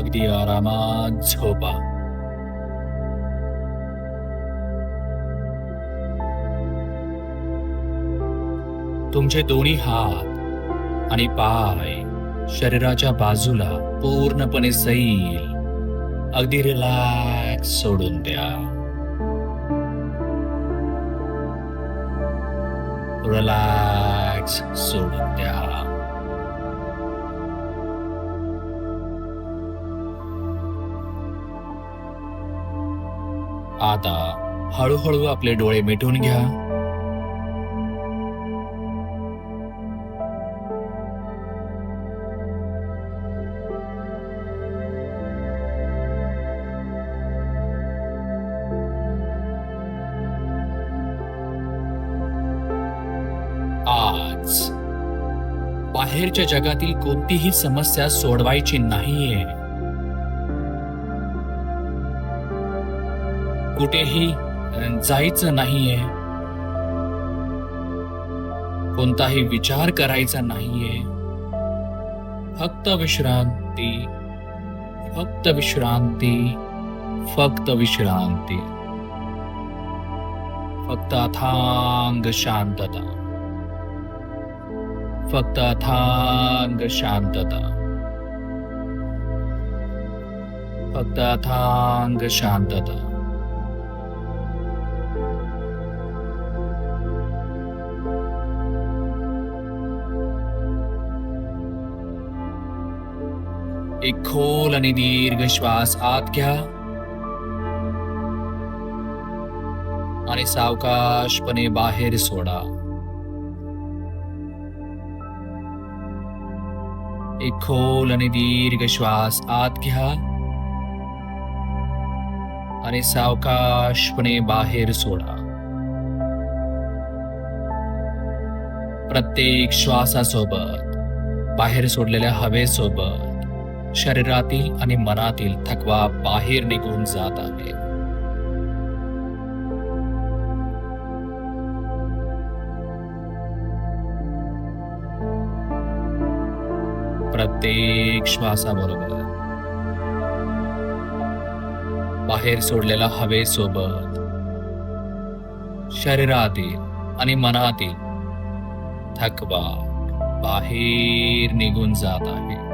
अगदी आरामात झोपा. तुमचे दोन्ही हात आणि पाय शरीराच्या बाजूला पूर्णपणे सैल, अगदी रिलॅक्स सोडून द्या. रिलॅक्स सोडून द्या. आता हळूहळू आपले डोळे मिटून घ्या. आज बाहेरच्या जगातील कोणतीही समस्या सोडवायची नाहीये. कुठेही जायचं नाहीये. कोणताही विचार करायचा नाहीये. फक्त विश्रांती, फक्त विश्रांती, फक्त विश्रांती. फक्त अथांग शांतता, फक्त अथांग शांतता, फक्त अथांग शांतता. एक खोल आणि दीर्घ श्वास आत घ्या आणि सावकाशपणे बाहेर सोडा. एक खोल आणि दीर्घ श्वास आत घ्या आणि सावकाशपणे बाहेर सोडा. प्रत्येक श्वासासोबत बाहेर सोडलेल्या हवेसोबत शरीरातील आणि मनातील थकवा बाहेर निघून जात आहे. प्रत्येक श्वासाबरोबर बाहेर सोडलेल्या हवेसोबत शरीरातील आणि मनातील थकवा बाहेर निघून जात आहे.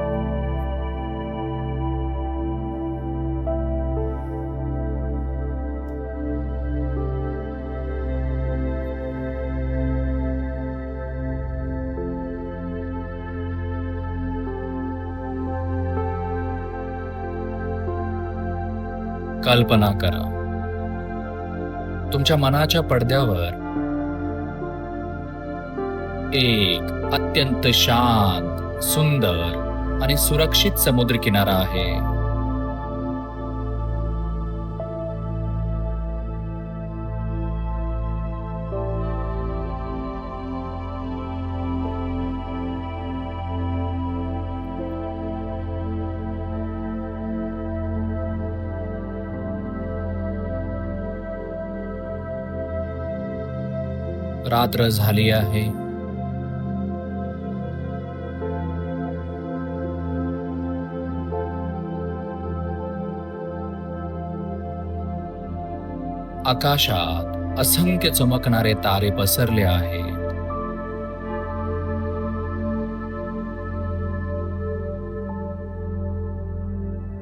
कल्पना करा, तुमच्या मनाच्या पडद्यावर एक अत्यंत शांत, सुंदर आणि सुरक्षित समुद्र किनारा आहे. रात्र झाली आहे. आकाशात असंख्य चमकणारे तारे पसरले आहेत.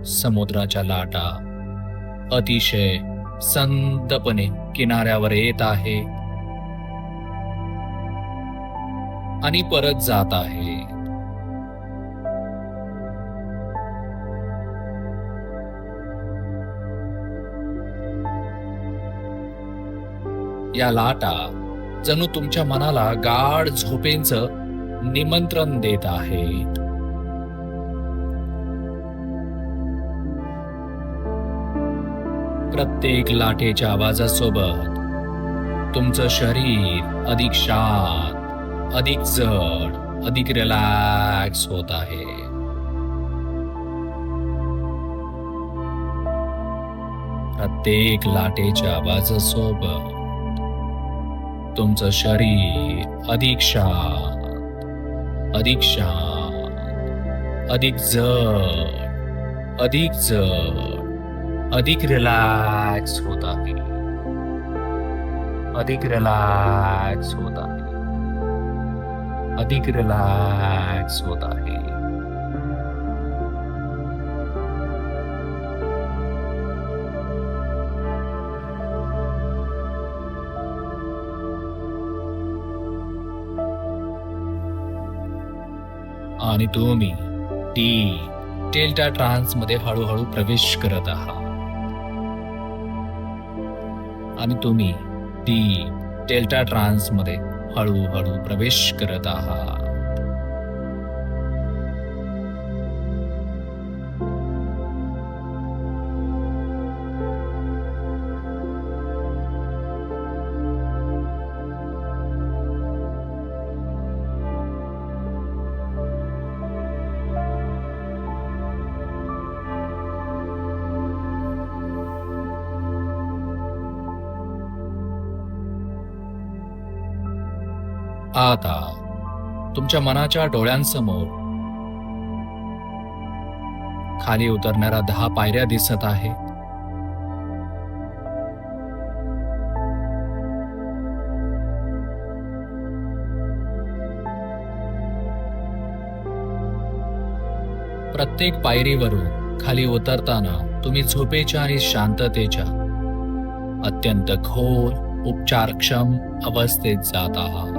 समुद्राच्या लाटा अतिशय संतपणे किनाऱ्यावर येत आहे आणि परत जात आहे. या लाटा जणू तुमच्या मनाला गाढ झोपेचं निमंत्रण देत आहेत. प्रत्येक लाटेच्या आवाजासोबत तुमचं शरीर अधिक शांत, अधिक जड, अधिक रिलॅक्स होत आहे. प्रत्येक लाटेच्या आवाजासोबत तुमचं शरीर अधिक शांत, अधिक शांत, अधिक जड, अधिक जड, अधिक रिलॅक्स होत आहे, अधिक रिलॅक्स होत आहे, अधिक रिलॅक्स होत आहे. आणि तुम्ही डी डेल्टा ट्रान्स मध्ये हळूहळू प्रवेश करत आहात. आणि तुम्ही डी डेल्टा ट्रान्स मध्ये हळूहळू प्रवेश करत आहात. आता तुमच्या मनाच्या डोळ्यांसमोर खाली उतरणाऱ्या 10 पायऱ्या दिसत आहेत. प्रत्येक पायरीवरून खाली उतरताना तुम्ही झोपेच्या आणि शांततेच्या अत्यंत खोल उपचारक्षम अवस्थेत जात आहात.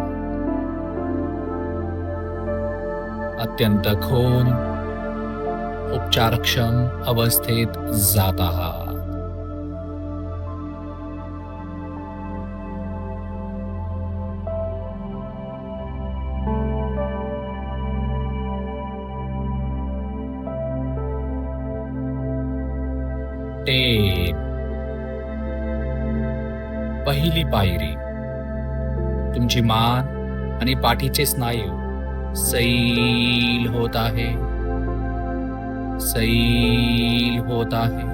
अत्यंत खोल उपचारक्षम अवस्थेत जात आहात. पहिली पायरी, तुमची मान आणि पाठीचे स्नायू सैल होत आहे, सैल होत आहे.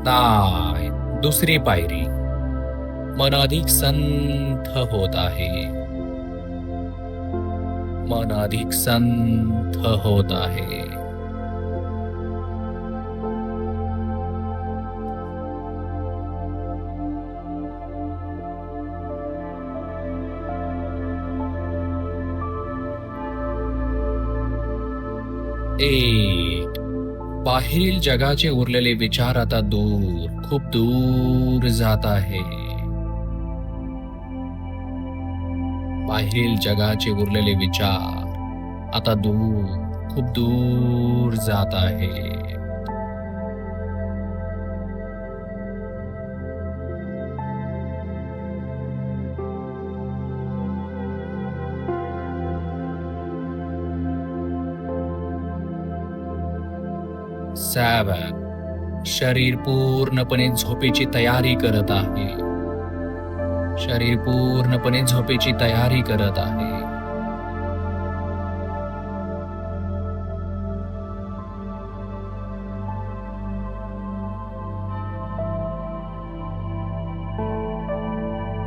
नाही, दुसरी पायरी, मन अधिक संथ होत आहे, मन अधिक संथ होत आहे. बाहेरील जगाचे उरलेले विचार आता दूर, खूप दूर जात आहे. बाहेरील जगाचे उरलेले विचार आता दूर, खूप दूर जात आहे. 7. शरीर पूर्णपणे झोपेची तयारी करत आहे. शरीर पूर्णपणे झोपेची तयारी करत आहे.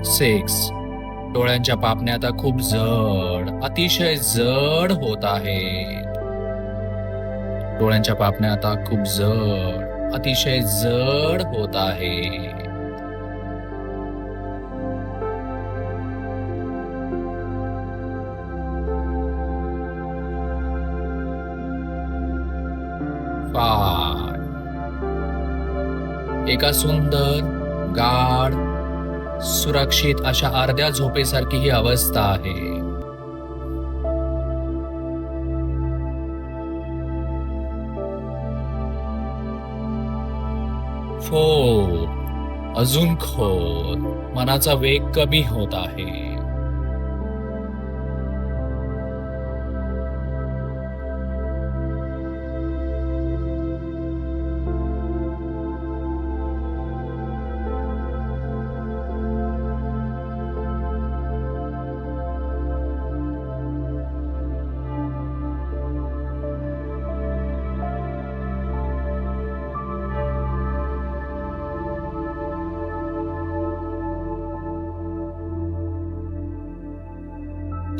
6. डोळ्यांच्या पापण्या आता खूप जड, अतिशय जड होत आहेत. डोळ्यांच्या पापण्या आता खूप जड, अतिशय जड होत आहे. 5. एका सुंदर, गाढ, सुरक्षित अशा अर्ध्या झोपेसारखी ही अवस्था आहे. 4. अजून खोल, मनाचा वेग कमी होत आहे. 3.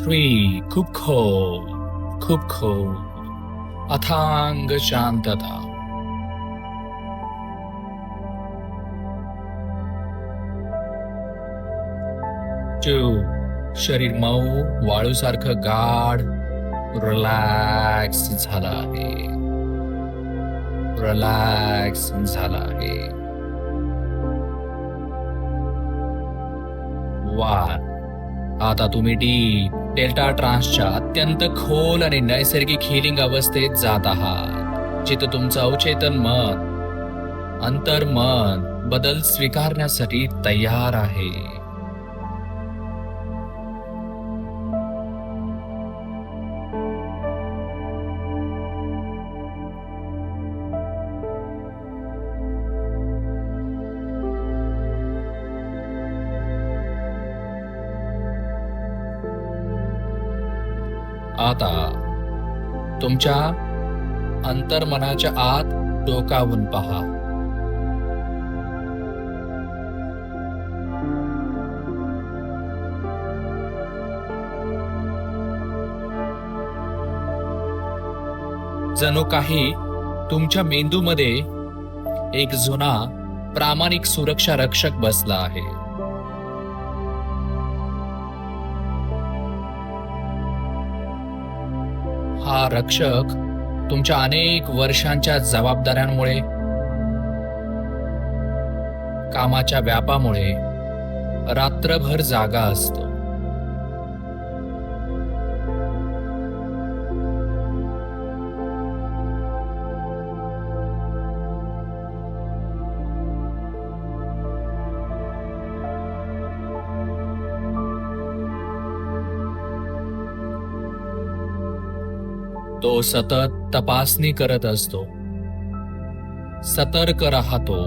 3 खूप खोल, खूप खोल, अथांग शांतता. 2 शरीर मऊ वाळूसारखं गाढ रिलॅक्स झालं आहे. रिलॅक्स झालं आहे. 1 आता तुम्ही डीप डेल्टा ट्रान्सच्या अत्यंत खोल आणि नैसर्गिक हिलिंग अवस्थेत जात आहात, जिथे तुमचं अवचेतन मन, अंतर्मन बदल स्वीकारण्यासाठी तयार आहे. आता तुमच्या अंतर्मनाच्या आत डोकावून पहा. जणू काही तुमच्या मेंदूमध्ये एक जुना प्रामाणिक सुरक्षा रक्षक बसला आहे. हा रक्षक तुमच्या अनेक वर्षांच्या जबाबदाऱ्यांमुळे, कामाच्या व्यापामुळे रात्रभर जागा असतो. तो सतत तपासणी करत असतो, सतर्क राहतो,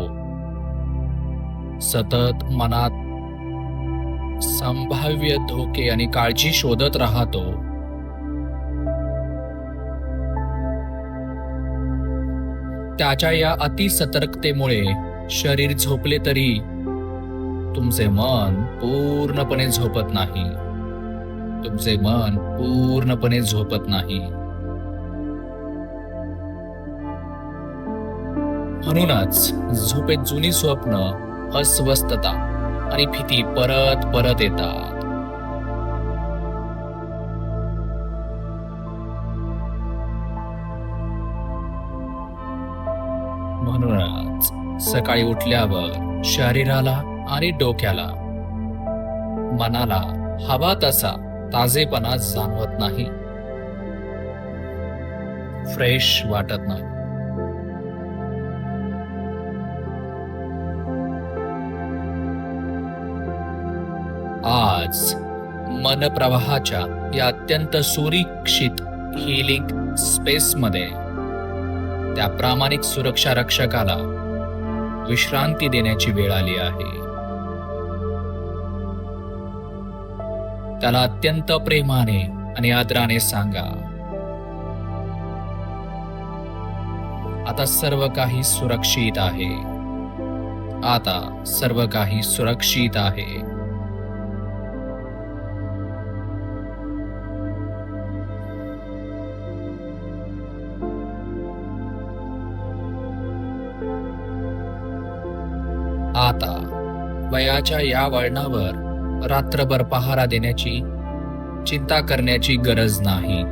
सतत मनात संभाव्य धोके आणि काळजी शोधत राहतो. त्याच्या या अतिसतर्कतेमुळे शरीर झोपले तरी तुमचे मन पूर्णपणे झोपत नाही. तुमचे मन पूर्णपणे झोपत नाही. म्हणूनच झोपेत जुनी स्वप्न, अस्वस्थता आणि भीती परत परत येतात. म्हणूनच सकाळी उठल्यावर शरीराला आणि डोक्याला, मनाला हवा तसा ताजेपणा जाणवत नाही. फ्रेश वाटत नाही. आज मन प्रवाहाच्या या अत्यंत सुरक्षित हिलिंग स्पेसमध्ये त्या प्रामाणिक सुरक्षा रक्षकाला विश्रांती देण्याची वेळ आली आहे. त्याला अत्यंत प्रेमाने आणि आदराने सांगा, आता सर्व काही सुरक्षित आहे. आता सर्व काही सुरक्षित आहे. आता वयाच्या या वळणावर रात्रभर पहारा देण्याची चिंता करण्याची गरज नाही.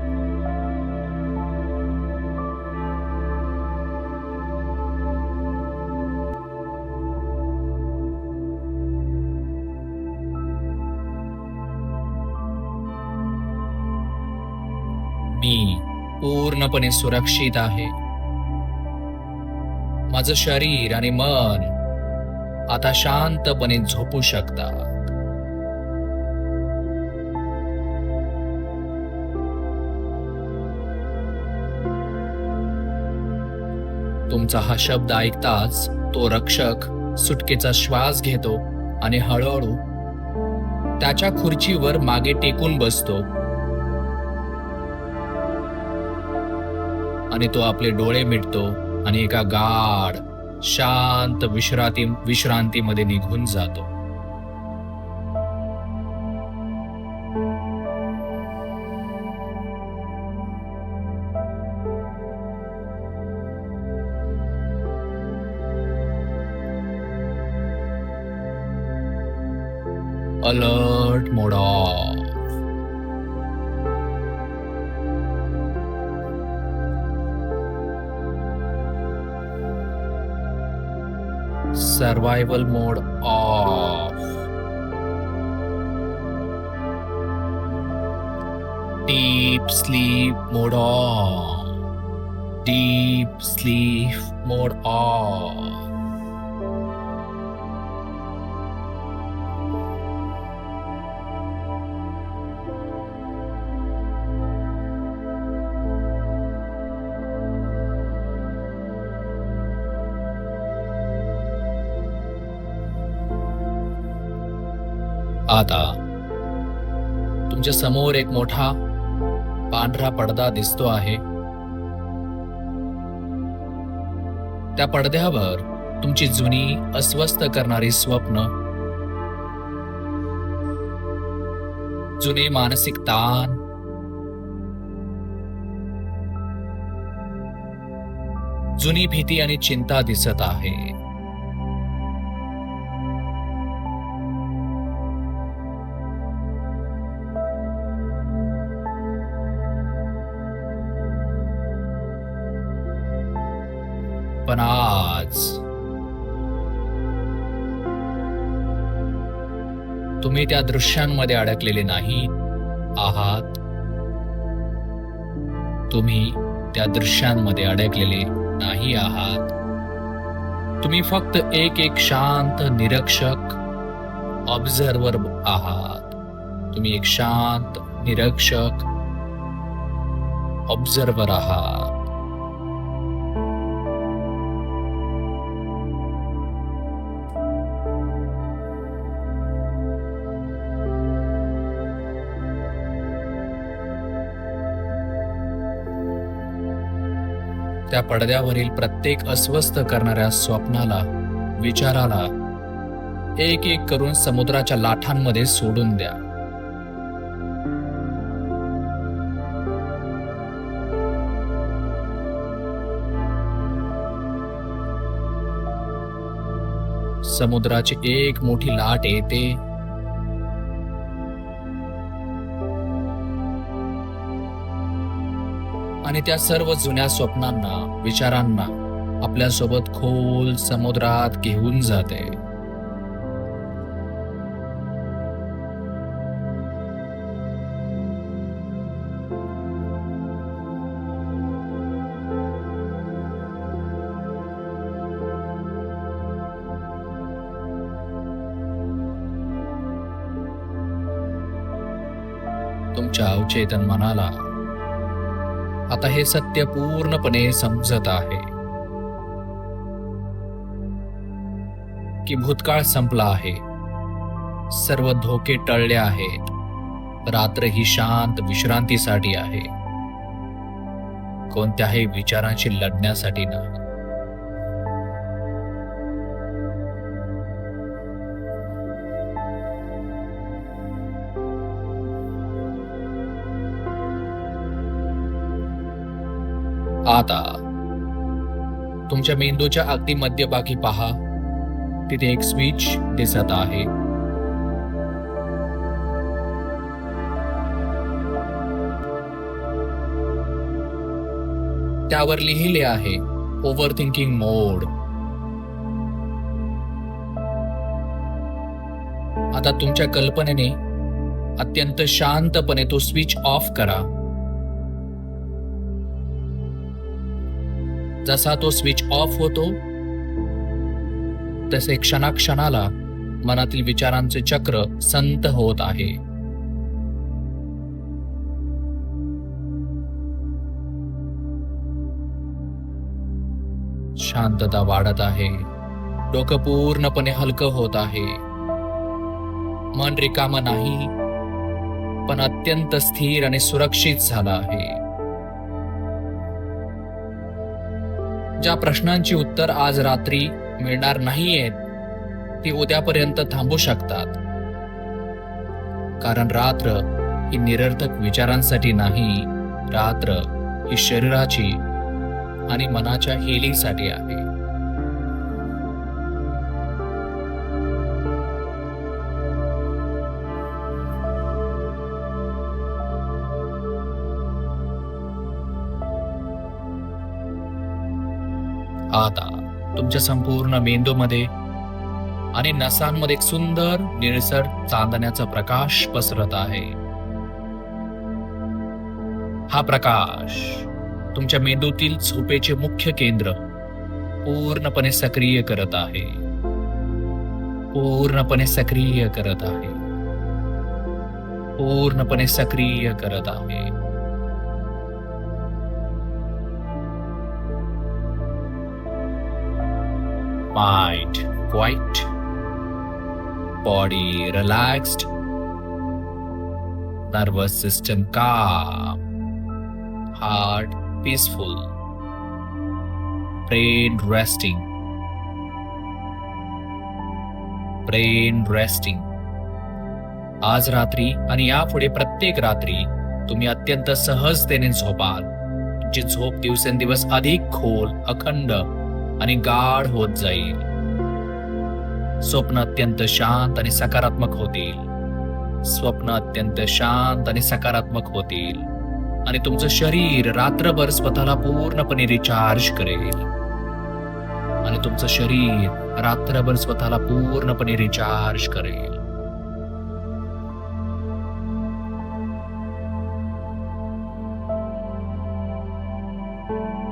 मी पूर्णपणे सुरक्षित आहे. माझं शरीर आणि मन आता शांतपणे झोपू शकतात. तुमचा हा शब्द ऐकताच तो रक्षक सुटकेचा श्वास घेतो आणि हळूहळू त्याच्या खुर्चीवर मागे टेकून बसतो आणि तो आपले डोळे मिटतो आणि एका गाढ शांत विश्रांतीमध्ये निघून जातो. Alert mode of. Survival mode of. Deep sleep mode of. Deep sleep mode of. आता तुमच्या समोर एक मोठा पांढरा पडदा दिसतो आहे. त्या पडद्यावर तुमची जुनी अस्वस्थ करणारी स्वप्न, जुने मानसिक ताण, जुनी भीती आणि चिंता दिसत आहे. पण आज तुम्ही त्या दृश्यांमध्ये अडकलेले नाही आहात. तुम्ही त्या दृश्यांमध्ये अडकलेले नाही आहात. तुम्ही फक्त एक शांत निरीक्षक, ऑब्झर्वर आहात. तुम्ही एक शांत निरीक्षक, ऑब्झर्वर आहात. त्या पडद्यावरील प्रत्येक अस्वस्थ करणाऱ्या स्वप्नाला, विचाराला एक करून समुद्राच्या लाटांमध्ये सोडून द्या. समुद्राची एक मोठी लाट येते आणि त्या सर्व जुन्या स्वप्नांना, विचारांना आपल्यासोबत खोल समुद्रात घेऊन जाते. तुमच्या अवचेतन मनाला आता हे सत्य पूर्णपणे समजत आहे की भूतकाळ संपला आहे. सर्व धोके टळले आहेत. रात्र ही शांत विश्रांतीसाठी आहे, कोणत्याही विचारांशी लढण्यासाठी नाही. आता तुमच्या मेंदूच्या अगदी मध्यभागी पहा, तिथे एक स्विच दिसत आहे. त्यावर लिहिले आहे ओव्हर थिंकिंग मोड. आता तुमच्या कल्पनेने अत्यंत शांतपणे तो स्विच ऑफ करा. जसा तो स्विच ऑफ होतो तसे क्षणाक्षणाला मनातील विचारांचे चक्र संत होत आहे. शांतता वाढत आहे. डोकं पूर्णपणे हलकं होत आहे. मन रिकामं नाही, पण अत्यंत स्थिर आणि सुरक्षित झालं आहे. ज्या प्रश्नांची उत्तर आज रात्री मिळणार नाहीयेत ती उद्यापर्यंत थांबू शकतात, कारण रात्र ही निरर्थक विचारांसाठी नाही, रात्र ही शरीराची आणि मनाच्या हिलिंगसाठी आहे. आता तुमच्या संपूर्ण मेंदूमध्ये आणि नसांमध्ये एक सुंदर निळसर चांदण्याचा प्रकाश पसरत आहे. हा प्रकाश तुमच्या मेंदूतील झोपेचे मुख्य केंद्र पूर्णपणे सक्रिय करत आहे. पूर्णपणे सक्रिय करत आहे. पूर्णपणे सक्रिय करत आहे. Mind quiet, body relaxed, nervous system calm, heart peaceful, brain resting. आज रात्री आणि यापुढे प्रत्येक रात्री तुम्ही अत्यंत सहजतेने झोपाल. तुमची झोप दिवसेंदिवस अधिक खोल, अखंड आणि गाढ होत जाईल. स्वप्न अत्यंत शांत आणि सकारात्मक होतील. स्वप्न अत्यंत शांत आणि सकारात्मक होतील आणि तुमचं शरीर रात्रभर स्वतःला पूर्णपणे रिचार्ज करेल. आणि तुमचं शरीर रात्रभर स्वतःला पूर्णपणे रिचार्ज करेल.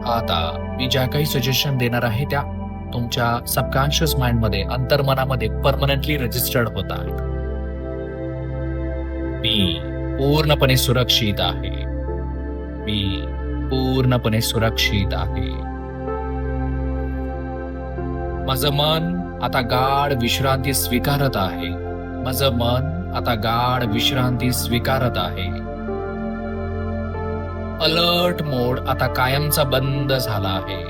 आता मी ज्या काही सजेशन देणार आहे त्या तुमच्या सबकॉन्शियस माइंड मध्ये, अंतर्मनामध्ये परमनंटली रजिस्टर्ड होत आहेत. मी पूर्णपणे सुरक्षित आहे. मी पूर्णपणे सुरक्षित आहे. माझं मन आता गाढ विश्रांती स्वीकारत आहे. माझं मन आता गाढ विश्रांती स्वीकारत आहे. अलर्ट मोड आता कायमचा बंद झाला आहे.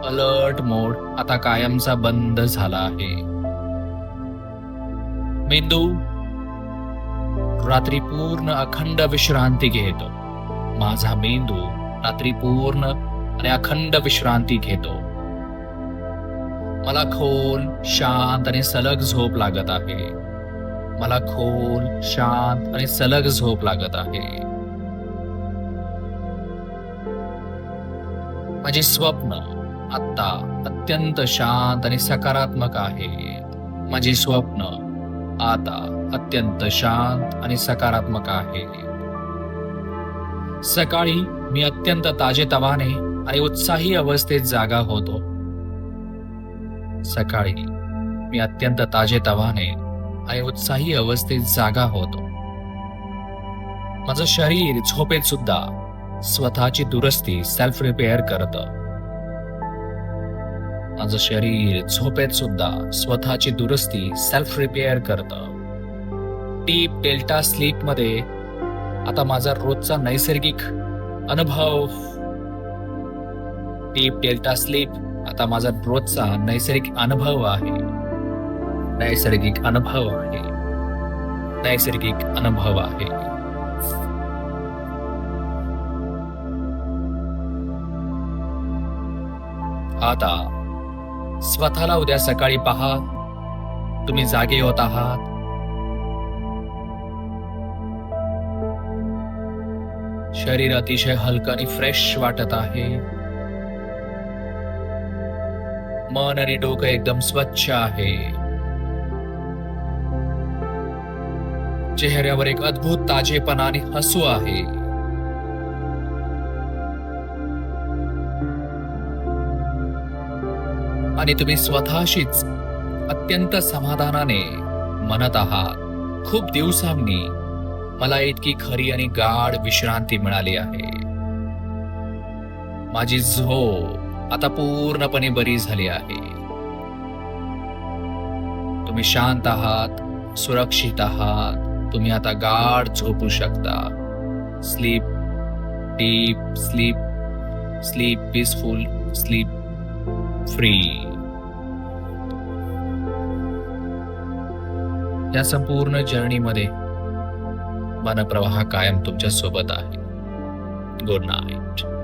अलर्ट मोड आता कायमचा बंद झाला आहे. मेंदू रात्री पूर्ण अखंड विश्रांती घेतो. माझा मेंदू रात्री पूर्ण आणि अखंड विश्रांती घेतो. मला खोल, शांत आणि सलग झोप लागत आहे. मला खोल, शांत आणि सलग झोप लागत आहे. माझी स्वप्न आता अत्यंत शांत आणि सकारात्मक आहेत. माझी स्वप्न आता अत्यंत शांत आणि सकारात्मक आहेत. सकाळी मी अत्यंत ताजेतवाने आणि उत्साही अवस्थेत जागा होतो. सकाळी मी अत्यंत ताजेतवाने आणि उत्साही अवस्थेत जागा होतो. माझं शरीर झोपेत सुद्धा स्वतःची दुरुस्ती, सेल्फ रिपेअर करतं. माझं शरीर झोपेत सुद्धा स्वतःची दुरुस्ती, सेल्फ रिपेअर करतं. डीप डेल्टा स्लीप मध्ये आता माझा रोजचा नैसर्गिक अनुभव, डीप डेल्टा स्लीप आता माझा रोजचा नैसर्गिक अनुभव आहे. नैसर्गिक अनुभव आहे. नैसर्गिक अनुभव आहे. आता स्वतःला उद्या सकाळी पहा. तुम्ही जागे होत आहात. शरीर अतिशय हलकं आणि फ्रेश वाटत आहे. मन आणि डोकं एकदम स्वच्छ आहे. चेहऱ्यावर एक अद्भुत ताजेपणा आणि हसू आहे. आणि तुम्ही स्वतःशीच अत्यंत समाधानाने म्हणत आहात, खूप दिवसांनी मला इतकी खरी आणि गाढ विश्रांती मिळाली आहे. माझी झोप आता पूर्णपणे बरी झाली आहे. तुम्ही शांत आहात, सुरक्षित आहात. तुम्ही आता गाढ झोपू शकता. Sleep, deep sleep, sleep peaceful, sleep free. या संपूर्ण जर्नीमध्ये मनप्रवाह कायम तुमच्या सोबत आहे. Good night.